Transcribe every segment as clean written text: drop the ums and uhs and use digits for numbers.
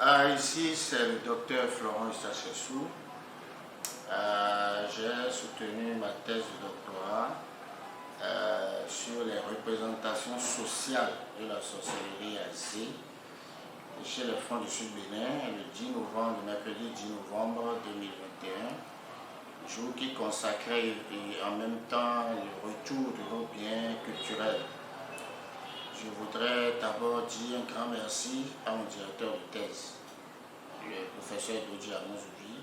Ici, c'est le docteur Florent Eustache-Chessou. J'ai soutenu ma thèse de doctorat sur les représentations sociales de la sorcellerie à Zé chez les Fonds du Sud-Bénin le mercredi 10 novembre 2021, jour qui consacrait en même temps le retour de nos biens culturels. Je voudrais d'abord dire un grand merci à mon directeur de thèse, le professeur Dodi Amozoubi,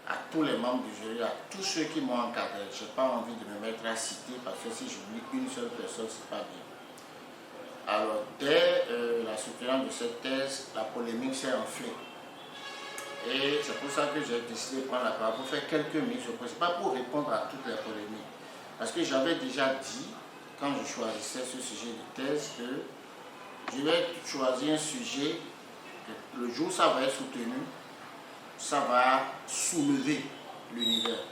à tous les membres du jury, à tous ceux qui m'ont encadré. Je n'ai pas envie de me mettre à citer parce que si j'oublie une seule personne, ce n'est pas bien. Alors, dès la soutenance de cette thèse, la polémique s'est enflée. Et c'est pour ça que j'ai décidé de prendre la parole pour faire quelques mises au point. Ce n'est pas pour répondre à toutes les polémiques. Parce que j'avais déjà dit, quand je choisissais ce sujet de thèse, que je vais choisir un sujet que le jour où ça va être soutenu, ça va soulever l'univers.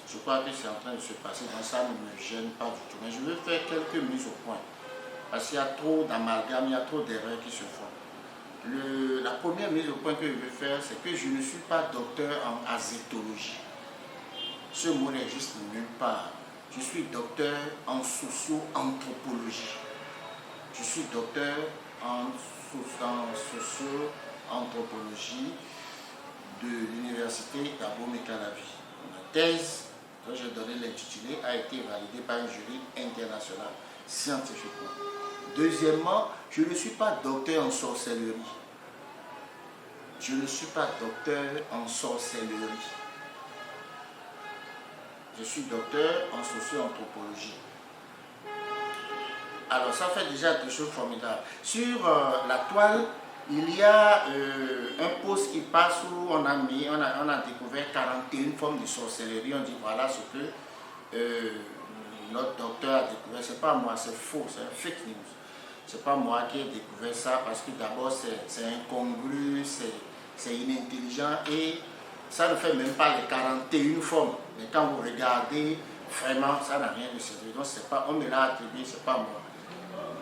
Je crois que c'est en train de se passer, donc ça ne me gêne pas du tout. Mais je veux faire quelques mises au point. Parce qu'il y a trop d'amalgames, il y a trop d'erreurs qui se font. La première mise au point que je veux faire, c'est que je ne suis pas docteur en azétologie. Ce mot n'existe nulle part. Je suis docteur en socio-anthropologie. Je suis docteur en socio-anthropologie de l'université d'Abomey-Calavi. Ma thèse, dont j'ai donné l'intitulé, a été validée par un jury international, scientifiquement. Deuxièmement, je ne suis pas docteur en sorcellerie. Je ne suis pas docteur en sorcellerie. Je suis docteur en socio-anthropologie. Alors ça fait déjà deux choses formidables. Sur la toile, il y a un post qui passe où on a découvert 41 formes de sorcellerie. On dit voilà ce que notre docteur a découvert. C'est pas moi, c'est faux, c'est un fake news. C'est pas moi qui ai découvert ça parce que d'abord c'est incongru, c'est inintelligent et ça ne fait même pas les 41 formes. Mais quand vous regardez, vraiment, ça n'a rien de sérieux. Donc on me l'a attribué, c'est pas moi.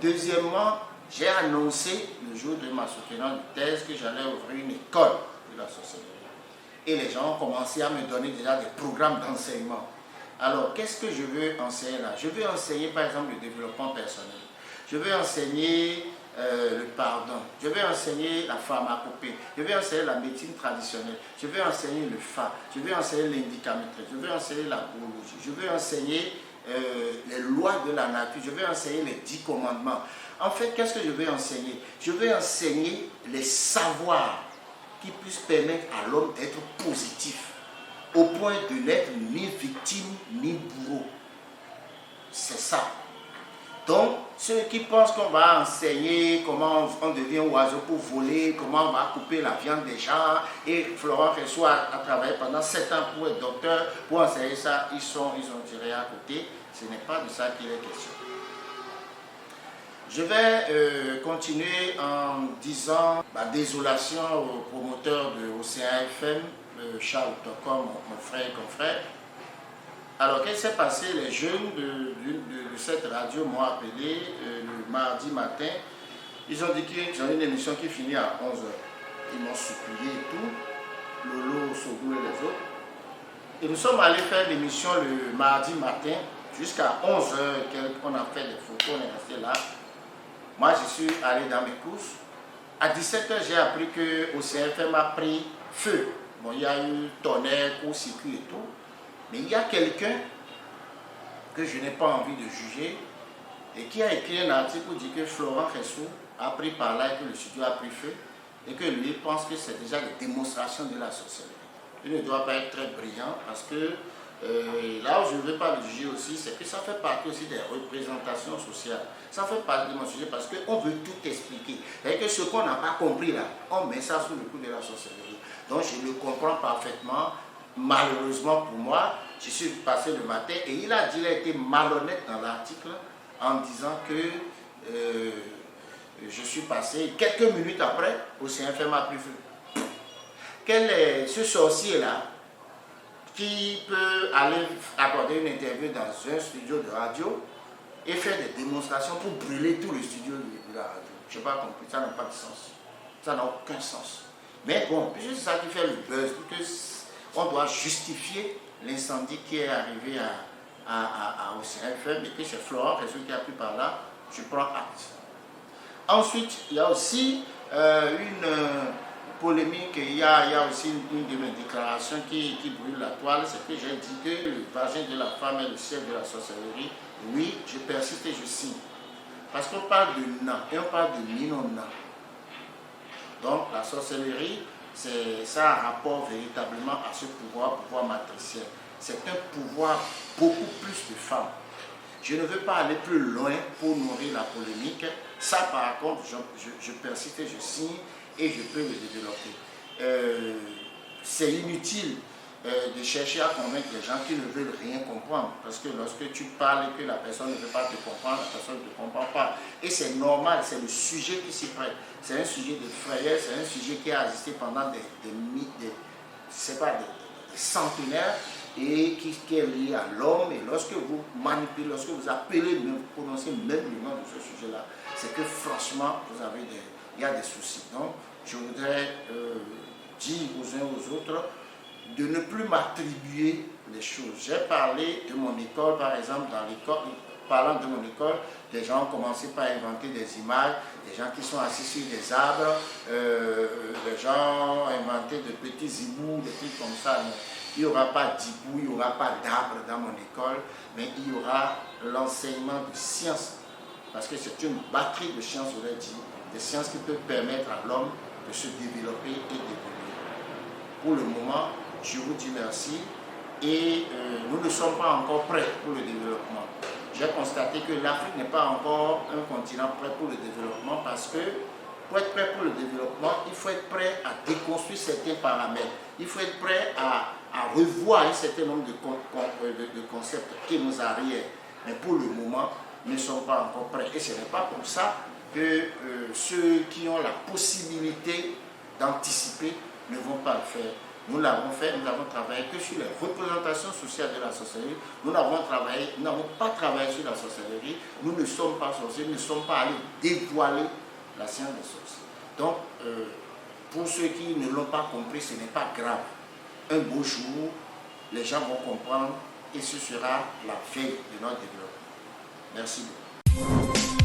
Deuxièmement, j'ai annoncé le jour de ma soutenance de thèse que j'allais ouvrir une école de la sorcellerie. Et les gens ont commencé à me donner déjà des programmes d'enseignement. Alors, qu'est-ce que je veux enseigner là? Je veux enseigner par exemple le développement personnel. Je veux enseigner le pardon. Je vais enseigner la pharmacopée. Je vais enseigner la médecine traditionnelle. Je vais enseigner le fa. Je vais enseigner l'indicamétrie. Je vais enseigner la biologie. Je vais enseigner les lois de la nature. Je vais enseigner les 10 commandements. En fait, qu'est-ce que je vais enseigner? Je vais enseigner les savoirs qui puissent permettre à l'homme d'être positif, au point de n'être ni victime ni bourreau. C'est ça. Donc, ceux qui pensent qu'on va enseigner comment on devient oiseau pour voler, comment on va couper la viande des gens, et Florent Eustache-Chessou a travaillé pendant 7 ans pour être docteur, pour enseigner ça, ils ont tiré à côté. Ce n'est pas de ça qu'il est question. Je vais continuer en disant ma désolation au promoteur de Océan FM, Charles Tocom, mon frère et confrère. Alors, qu'est-ce qui s'est passé? Les jeunes de cette radio m'ont appelé le mardi matin. Ils ont dit qu'ils ont une émission qui finit à 11h. Ils m'ont supplié et tout, Lolo, Sogou et les autres. Et nous sommes allés faire l'émission le mardi matin jusqu'à 11h. On a fait des photos, on est resté là. Moi, je suis allé dans mes courses. À 17h, j'ai appris qu'au CFM a pris feu. Bon, il y a eu tonnerre, court-circuit et tout. Mais il y a quelqu'un que je n'ai pas envie de juger et qui a écrit un article pour dire que Florent Eustache-Chessou a pris par là et que le studio a pris feu et que lui pense que c'est déjà des démonstrations de la sorcellerie. Il ne doit pas être très brillant parce que là où je ne veux pas le juger aussi, c'est que ça fait partie aussi des représentations sociales. Ça fait partie de mon sujet parce qu'on veut tout expliquer. C'est-à-dire que ce qu'on n'a pas compris là, on met ça sous le coup de la sorcellerie. Donc je le comprends parfaitement. Malheureusement pour moi, je suis passé le matin et il a été malhonnête dans l'article en disant que je suis passé quelques minutes après, Océan FM a pris feu. Quel est ce sorcier-là qui peut aller accorder une interview dans un studio de radio et faire des démonstrations pour brûler tout le studio de la radio? Je n'ai pas compris, ça n'a pas de sens. Ça n'a aucun sens. Mais bon, c'est ça qui fait le buzz, on doit justifier l'incendie qui est arrivé à OCFM et que c'est Florent Réseau qui a pris par là, je prends acte. Ensuite, il y a aussi une polémique, il y a aussi une de mes déclarations qui brûle la toile, c'est que j'ai dit que le vagin de la femme est le siège de la sorcellerie. Oui, je persiste et je signe. Parce qu'on parle de na et on parle de ninona. Donc la sorcellerie, ça a rapport véritablement à ce pouvoir matriciel. C'est un pouvoir beaucoup plus de femmes. Je ne veux pas aller plus loin pour nourrir la polémique. Ça, par contre, je persiste et je signe et je peux le développer. C'est inutile de chercher à convaincre les gens qui ne veulent rien comprendre. Parce que lorsque tu parles et que la personne ne veut pas te comprendre, la personne ne te comprend pas. Et c'est normal, c'est le sujet qui s'y prête. C'est un sujet de frayeur, c'est un sujet qui a existé pendant des centenaires et qui est lié à l'homme. Et lorsque vous manipulez, lorsque vous appelez, vous prononcez même le nom de ce sujet-là, c'est que franchement, il y a des soucis. Donc, je voudrais dire aux uns aux autres de ne plus m'attribuer les choses. J'ai parlé de mon école, par exemple, dans l'école, parlant de mon école, des gens ont commencé par inventer des images, des gens qui sont assis sur des arbres, des gens ont inventé de petits hiboux, des trucs comme ça. Mais il n'y aura pas d'hibou, il n'y aura pas d'arbres dans mon école, mais il y aura l'enseignement de sciences. Parce que c'est une batterie de sciences, je l'ai dit, des sciences qui peuvent permettre à l'homme de se développer et d'évoluer. Pour le moment, je vous dis merci et nous ne sommes pas encore prêts pour le développement. J'ai constaté que l'Afrique n'est pas encore un continent prêt pour le développement parce que pour être prêt pour le développement, il faut être prêt à déconstruire certains paramètres. Il faut être prêt à revoir un certain nombre de concepts qui nous arrièrent. Mais pour le moment, nous ne sommes pas encore prêts. Et ce n'est pas pour ça que ceux qui ont la possibilité d'anticiper ne vont pas le faire. Nous l'avons fait, nous avons travaillé que sur les représentations sociales de la sorcellerie. Nous n'avons pas travaillé sur la sorcellerie. Nous ne sommes pas sorciers, nous ne sommes pas allés dévoiler la science des sorciers. Donc, pour ceux qui ne l'ont pas compris, ce n'est pas grave. Un beau jour, les gens vont comprendre et ce sera la veille de notre développement. Merci beaucoup.